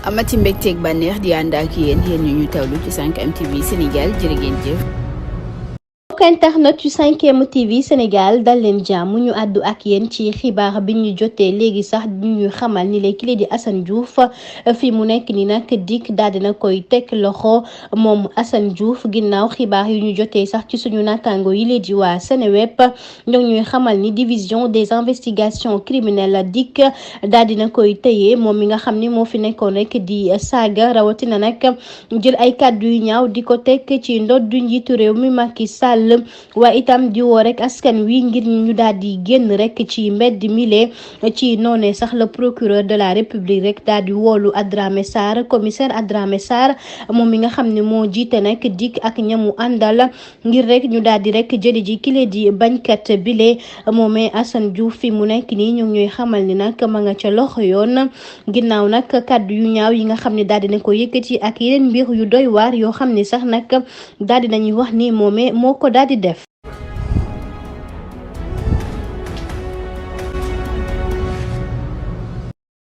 amati mbégteeg bànneex di ànd ak yéen ñu tawlu ci 5M TV Sénégal jërë ngeen jëf. internet yu 5M TV Sénégal dal leen jàmm ñu àddu ak yéen ci xibaar bi ñu jotee léegi sax ñu xamal ni lay kile di Assane Diouf fi mu nekk ni nag dikk daal dina koy teg loxo moom Assane Diouf ginnaaw xibaar yu ñu jotee sax ci suñu naataango yi lee di waa Seneweb ñoo ñuy xamal ni division des investigations criminelles dikk daal dina koy tëyee moom mi nga xam ni moo fi nekkoon rek di saaga rawatina nag jël ay kàddu yu ñaaw di ko teg ci ndoddu njiitu réew mi Macky Sall waaye itam di woo rek askan wi ngir ñu daal di génn rek ci mbedd mile ci noone sax le procureur de la république rek daal di woolu Adramé Sarr commissaire Adramé Sarr moom mi nga xam ne moo jiite nag dikk ak ñamu àndal ngir rek ñu daal di rek jëli ji kile di bañkat bile moomee Assane Diouf fi mu nekk nii ñu ngi ñuy xamal ni nag ma nga ca loxo yoon ginnaaw nag kaddu yu ñaaw yi nga xam ne daal dina ko yëkkati ak yeneen mbir yu doy waar yoo xam ne sax nag daal di nañuy wax ni moomee moo ko daal di def.